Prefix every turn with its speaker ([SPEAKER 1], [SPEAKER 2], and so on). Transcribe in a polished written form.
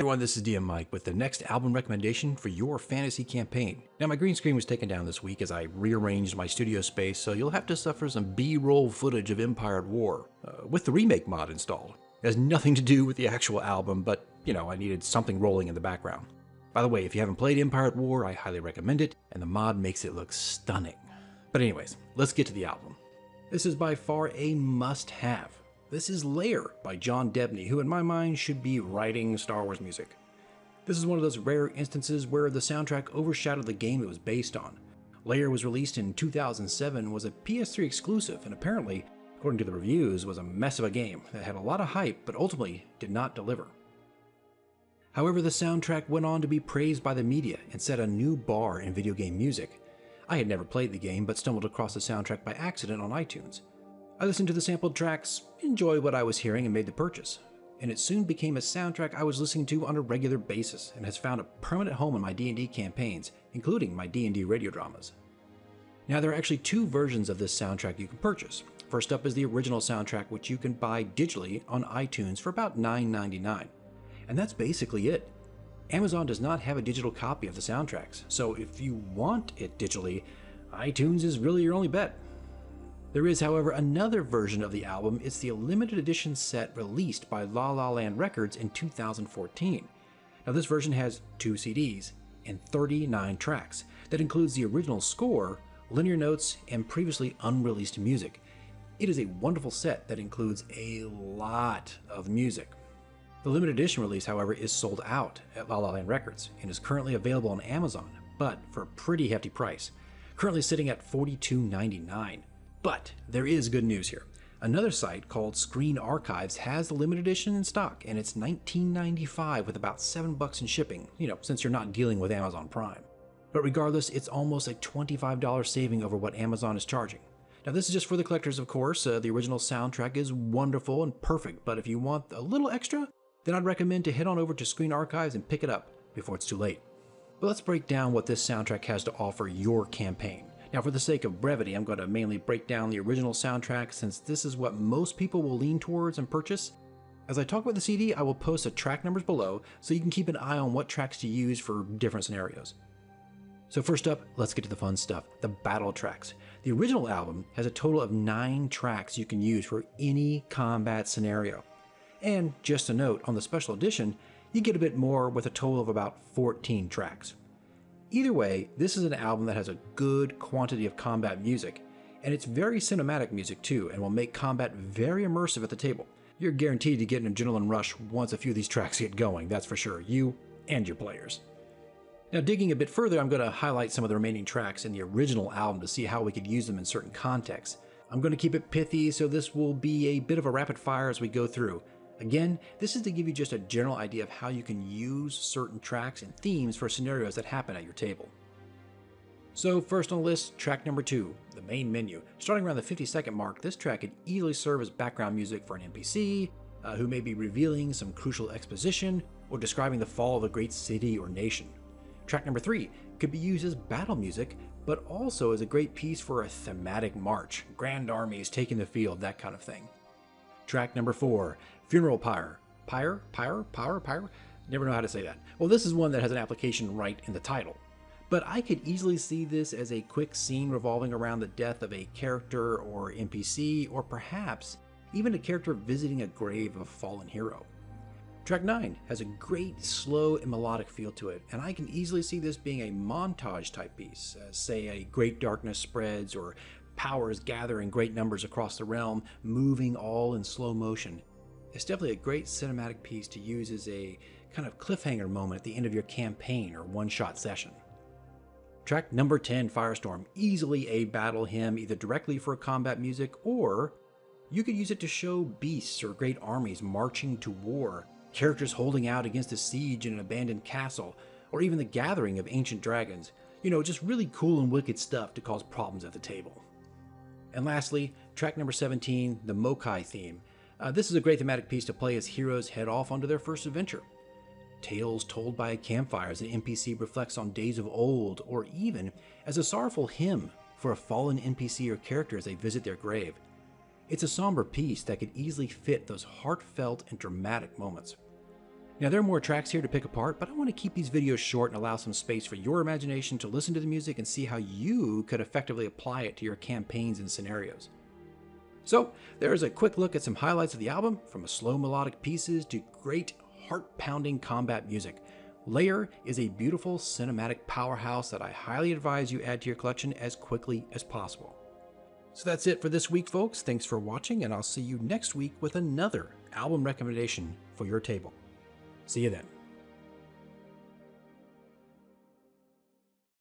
[SPEAKER 1] Hey everyone, this is DM Mike with the next album recommendation for your fantasy campaign. Now my green screen was taken down this week as I rearranged my studio space, so you'll have to suffer some B-roll footage of Empire at War, with the remake mod installed. It has nothing to do with the actual album, but, I needed something rolling in the background. By the way, if you haven't played Empire at War, I highly recommend it, and the mod makes it look stunning. But anyways, let's get to the album. This is by far a must-have. This is Lair by John Debney, who in my mind should be writing Star Wars music. This is one of those rare instances where the soundtrack overshadowed the game it was based on. Lair was released in 2007, was a PS3 exclusive, and apparently, according to the reviews, was a mess of a game that had a lot of hype but ultimately did not deliver. However, the soundtrack went on to be praised by the media and set a new bar in video game music. I had never played the game but stumbled across the soundtrack by accident on iTunes. I listened to the sampled tracks, enjoyed what I was hearing, and made the purchase. And it soon became a soundtrack I was listening to on a regular basis and has found a permanent home in my D&D campaigns, including my D&D Radio Dramas. Now there are actually two versions of this soundtrack you can purchase. First up is the original soundtrack, which you can buy digitally on iTunes for about $9.99. And that's basically it. Amazon does not have a digital copy of the soundtracks, so if you want it digitally, iTunes is really your only bet. There is, however, another version of the album. It's the limited edition set released by La La Land Records in 2014. Now this version has 2 CDs and 39 tracks. That includes the original score, linear notes, and previously unreleased music. It is a wonderful set that includes a lot of music. The limited edition release, however, is sold out at La La Land Records and is currently available on Amazon, but for a pretty hefty price, currently sitting at $42.99. But there is good news here. Another site called Screen Archives has the limited edition in stock, and it's $19.95 with about $7 in shipping, since you're not dealing with Amazon Prime. But regardless, it's almost a $25 saving over what Amazon is charging. Now this is just for the collectors, of course. The original soundtrack is wonderful and perfect, but if you want a little extra, then I'd recommend to head on over to Screen Archives and pick it up before it's too late. But let's break down what this soundtrack has to offer your campaign. Now for the sake of brevity, I'm going to mainly break down the original soundtrack since this is what most people will lean towards and purchase. As I talk about the CD, I will post the track numbers below so you can keep an eye on what tracks to use for different scenarios. So first up, let's get to the fun stuff, the battle tracks. The original album has a total of 9 tracks you can use for any combat scenario. And just a note, on the special edition, you get a bit more with a total of about 14 tracks. Either way, this is an album that has a good quantity of combat music, and it's very cinematic music too, and will make combat very immersive at the table. You're guaranteed to get an adrenaline rush once a few of these tracks get going, that's for sure, you and your players. Now digging a bit further, I'm going to highlight some of the remaining tracks in the original album to see how we could use them in certain contexts. I'm going to keep it pithy, so this will be a bit of a rapid fire as we go through. Again, this is to give you just a general idea of how you can use certain tracks and themes for scenarios that happen at your table. So first on the list, track number 2, the main menu. Starting around the 50-second mark, this track could easily serve as background music for an NPC who may be revealing some crucial exposition or describing the fall of a great city or nation. Track number 3 could be used as battle music, but also as a great piece for a thematic march, grand armies taking the field, that kind of thing. Track number 4, Funeral Pyre. Pyre? Never know how to say that. Well, this is one that has an application right in the title. But I could easily see this as a quick scene revolving around the death of a character or NPC, or perhaps even a character visiting a grave of a fallen hero. Track 9 has a great slow and melodic feel to it, and I can easily see this being a montage type piece, as say a great darkness spreads or powers gather in great numbers across the realm, moving all in slow motion. It's definitely a great cinematic piece to use as a kind of cliffhanger moment at the end of your campaign or one-shot session. Track number 10, Firestorm, easily a battle hymn either directly for combat music, or you could use it to show beasts or great armies marching to war, characters holding out against a siege in an abandoned castle, or even the gathering of ancient dragons. Just really cool and wicked stuff to cause problems at the table. And lastly, track number 17, the Mokai theme. This is a great thematic piece to play as heroes head off onto their first adventure. Tales told by a campfire as an NPC reflects on days of old, or even as a sorrowful hymn for a fallen NPC or character as they visit their grave. It's a somber piece that could easily fit those heartfelt and dramatic moments. Now, there are more tracks here to pick apart, but I want to keep these videos short and allow some space for your imagination to listen to the music and see how you could effectively apply it to your campaigns and scenarios. So, there's a quick look at some highlights of the album, from slow melodic pieces to great heart-pounding combat music. Layer is a beautiful cinematic powerhouse that I highly advise you add to your collection as quickly as possible. So that's it for this week, folks. Thanks for watching, and I'll see you next week with another album recommendation for your table. See you then.